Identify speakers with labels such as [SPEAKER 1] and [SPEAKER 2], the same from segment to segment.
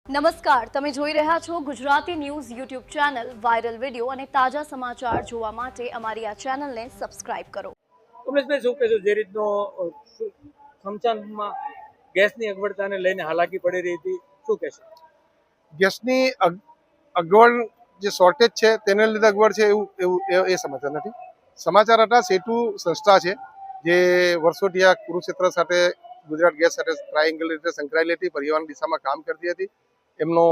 [SPEAKER 1] નમસ્કાર, તમે જોઈ રહ્યા છો Gujarati news YouTube channel. Viral video અને તાજા સમાચાર જોવા માટે અમારી આ ચેનલને સબસ્ક્રાઇબ કરો.
[SPEAKER 2] ઉમેશભાઈ, શું કહેશો? જે રીતનો સમસાનમાં ગેસની અગવડતાને લઈને હાલાકી પડી રહી હતી, શું કહેશો?
[SPEAKER 3] ગેસની અગવડ જે શોર્ટેજ છે તેને લીધે અગવડ છે એવું એ સમાચાર નથી. સમાચાર હતા સેતુ સંસ્થા છે જે વર્ષોથી આ કુરુક્ષેત્ર સાથે ગુજરાત ગેસ સાથે ટ્રાયેંગલ રીતે સંકળાયેલી હતી, પરિવહન દિશામાં કામ કરતી હતી. એમનો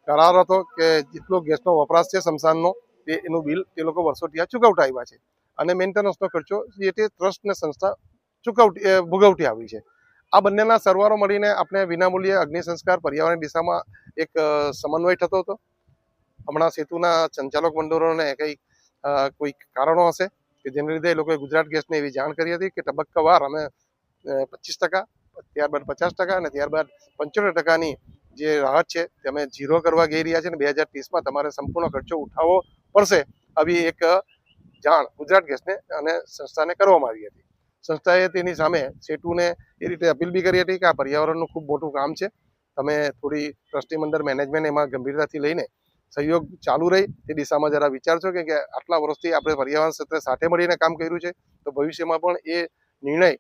[SPEAKER 3] કરાર હતો કે જેટલો ગેસનો વપરાશ છે સ્મશાનનો એનું બિલ તે લોકો વર્ષોથી આ ચૂકવતા આવ્યા છે અને મેન્ટેનન્સનો ખર્ચો જે તે ટ્રસ્ટ ને સંસ્થા ભોગવતી આવી છે. આ બંનેના સરવાળો મળીને આપણે વિનામૂલ્યે અગ્નિ સંસ્કાર પર્યાવરણ દિશામાં એક સમન્વય થતો હતો. હમણાં સેતુના સંચાલક મંડળોને કોઈ કારણો હશે કે જેને લીધે એ લોકોએ ગુજરાત ગેસને એવી જાણ કરી હતી કે તબક્કાવાર અમે 25%, ત્યારબાદ 50% અને ત્યારબાદ 75%ની જે રાહત છે તે અમે ઝીરો કરવા જઈ રહ્યા છે અને 2030માં તમારે સંપૂર્ણ ખર્ચો ઉઠાવવો પડશે, આવી એક જાણ ગુજરાત ગેસને અને સંસ્થાને કરવામાં આવી હતી. સંસ્થાએ તેની સામે સેતુને એ રીતે અપીલ બી કરી હતી કે આ પર્યાવરણનું ખૂબ મોટું કામ છે, તમે થોડી ટ્રસ્ટી મંડળ મેનેજમેન્ટ એમાં ગંભીરતાથી લઈને સહયોગ ચાલુ રહી તે દિશામાં જરા વિચારશો કે આટલા વર્ષથી આપણે પર્યાવરણ ક્ષેત્રે સાથે મળીને કામ કર્યું છે, તો ભવિષ્યમાં પણ એ નિર્ણય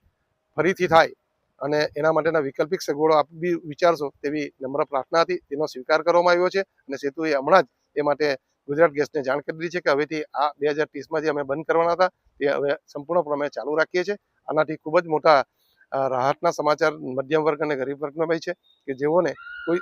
[SPEAKER 3] ફરીથી થાય અને એના માટેના વૈકલ્પિક સગવડો આપ બી વિચારશો તેવી નમ્ર પ્રાર્થના હતી. તેનો સ્વીકાર કરવામાં આવ્યો છે અને સેતુએ હમણાં જ એ માટે ગુજરાત ગેસને જાણ કરી દીધી છે કે હવેથી આ 2030માં જે અમે બંધ કરવાના હતા તે હવે સંપૂર્ણપણે ચાલુ રાખીએ છીએ. આનાથી ખૂબ જ મોટા રાહતના સમાચાર મધ્યમ વર્ગ અને ગરીબ વર્ગના ભાઈ છે કે જેઓને કોઈ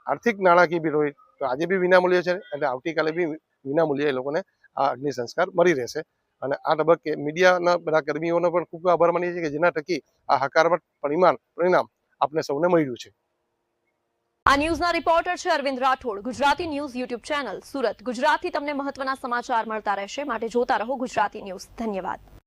[SPEAKER 3] આર્થિક નાણાકીય બી હોય તો આજે બી વિનામૂલ્ય છે અને આવતીકાલે બી વિનામૂલ્યે એ લોકોને આ અગ્નિ સંસ્કાર મળી રહેશે. અને આ તબક્કે મીડિયાના બધા કર્મીઓનો પણ ખૂબ આભાર માનીએ છીએ કે જેના થકી આ હકારાત્મક પરિણામ આપને સૌને મળ્યું છે.
[SPEAKER 1] આ ન્યૂઝના રિપોર્ટર છે Arvind Rathod. Gujarati news YouTube channel, Surat. ગુજરાતથી તમને મહત્વના સમાચાર મળતા રહેશે, માટે જોતા રહો ગુજરાતી ન્યૂઝ. ધન્યવાદ.